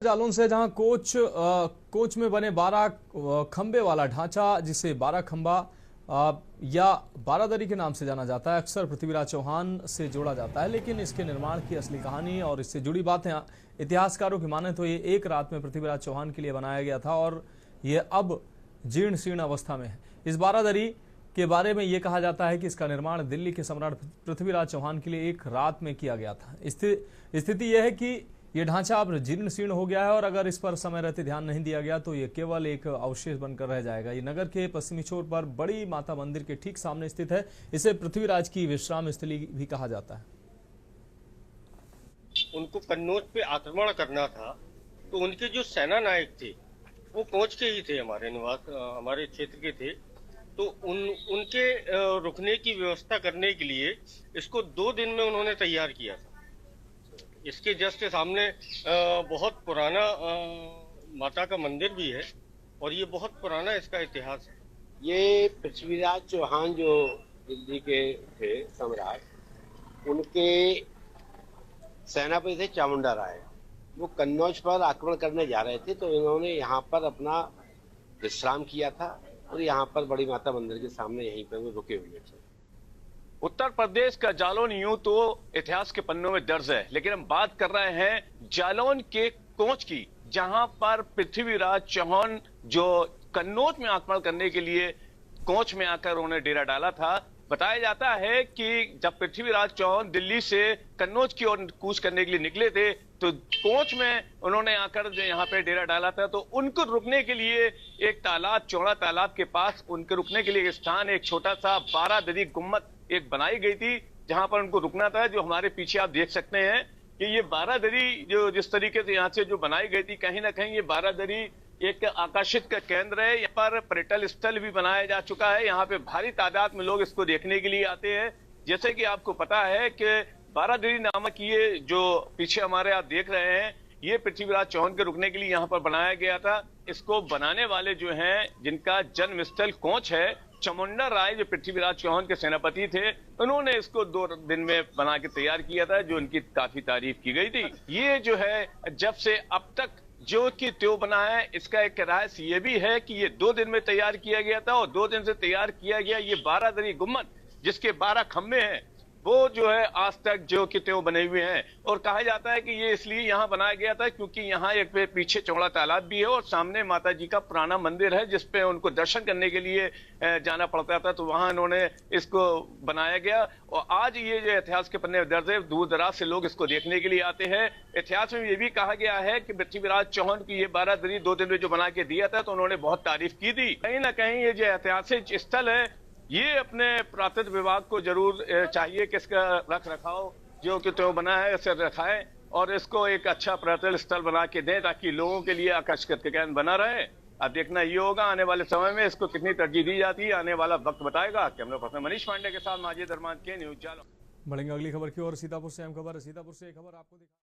जालौन से, जहां कोच में बने 12 खंबे वाला ढांचा, जिसे 12 खंबा या बारादरी के नाम से जाना जाता है, अक्सर पृथ्वीराज चौहान से जोड़ा जाता है। लेकिन इसके निर्माण की असली कहानी और इससे जुड़ी बातें इतिहासकारों की माने तो ये एक रात में पृथ्वीराज चौहान के लिए बनाया गया था और ये अब जीर्ण शीर्ण अवस्था में है। इस बारादरी के बारे में ये कहा जाता है कि इसका निर्माण दिल्ली के सम्राट पृथ्वीराज चौहान के लिए एक रात में किया गया था। स्थिति यह है कि ये ढांचा अब जीर्ण शीर्ण हो गया है और अगर इस पर समय रहते ध्यान नहीं दिया गया तो ये केवल एक अवशेष बनकर रह जाएगा। ये नगर के पश्चिमी छोर पर बड़ी माता मंदिर के ठीक सामने स्थित है। इसे पृथ्वीराज की विश्राम स्थली भी कहा जाता है। उनको कन्नौज पे आक्रमण करना था तो उनके जो सेना नायक थे वो कोच के ही थे, हमारे निवास हमारे क्षेत्र के थे। तो उनके रुकने की व्यवस्था करने के लिए इसको 2 दिन में उन्होंने तैयार किया था। इसके जस्ट सामने बहुत पुराना माता का मंदिर भी है और ये बहुत पुराना इसका इतिहास है। ये पृथ्वीराज चौहान जो दिल्ली के थे सम्राट, उनके सेनापति थे चामुंडा राय। वो कन्नौज पर आक्रमण करने जा रहे थे तो इन्होंने यहाँ पर अपना विश्राम किया था और यहाँ पर बड़ी माता मंदिर के सामने यहीं पर वो रुके हुए थे। उत्तर प्रदेश का जालौन यूं तो इतिहास के पन्नों में दर्ज है, लेकिन हम बात कर रहे हैं जालौन के कोच की, जहां पर पृथ्वीराज चौहान जो कन्नौज में आक्रमण करने के लिए कोच में आकर उन्होंने डेरा डाला था। बताया जाता है कि जब पृथ्वीराज चौहान दिल्ली से कन्नौज की ओर कूच करने के लिए निकले थे तो कोच में उन्होंने आकर जो यहाँ पे डेरा डाला था, तो उनको रुकने के लिए एक तालाब, चौड़ा तालाब के पास उनके रुकने के लिए एक स्थान, एक छोटा सा बारादरी गुम्मत एक बनाई गई थी जहां पर उनको रुकना था। जो हमारे पीछे आप देख सकते हैं कि ये बारादरी जो जिस तरीके से यहाँ से जो बनाई गई थी, कहीं ना कहीं ये बारादरी एक आकर्षित का केंद्र है। यहाँ पर पर्यटन स्थल भी बनाया जा चुका है। यहाँ पे भारी तादाद में लोग इसको देखने के लिए आते हैं। जैसे कि आपको पता है कि बारादरी नामक ये जो पीछे हमारे आप देख रहे हैं, ये पृथ्वीराज चौहान के रुकने के लिए यहाँ पर बनाया गया था। इसको बनाने वाले जो हैं, जिनका जन्म स्थल कोच है, चामुंडा राय जो पृथ्वीराज चौहान के सेनापति थे, उन्होंने इसको 2 दिन में बना के तैयार किया था, जो उनकी काफी तारीफ की गई थी। ये जो है जब से अब तक जो कि त्यों बना है, इसका एक रहस्य ये भी है कि ये 2 दिन में तैयार किया गया था और 2 दिन से तैयार किया गया ये बारादरी गुम्मत, जिसके 12 खंबे हैं, वो जो है आज तक जो कि त्यों बने हुए हैं। और कहा जाता है कि ये इसलिए यहाँ बनाया गया था क्योंकि यहाँ एक पीछे चौड़ा तालाब भी है और सामने माता जी का पुराना मंदिर है जिसपे उनको दर्शन करने के लिए जाना पड़ता था, तो वहां उन्होंने इसको बनाया गया। और आज ये जो इतिहास के पन्ने दर्ज है, दूर दराज से लोग इसको देखने के लिए आते हैं। इतिहास में ये भी कहा गया है कि पृथ्वीराज चौहान की ये बारादरी 2 दिन में जो बना के दिया था तो उन्होंने बहुत तारीफ की थी। कहीं ना कहीं ये जो ऐतिहासिक स्थल है, ये अपने पुरातत्व विभाग को जरूर चाहिए कि इसका रख रखाव जो कि तो बना है इसे रखाएं और इसको एक अच्छा पर्यटन स्थल बना के दें ताकि लोगों के लिए आकर्षक का केंद्र बना रहे। अब देखना ये होगा आने वाले समय में इसको कितनी तरजीह दी जाती है, आने वाला वक्त बताएगा। कैमरा पर्सन मनीष पांडे के साथ माजिद अरमान के न्यूज जालौन। बढ़ेंगे अगली खबर की ओर। सीतापुर से अहम खबर है। सीतापुर से एक खबर आपको दिखा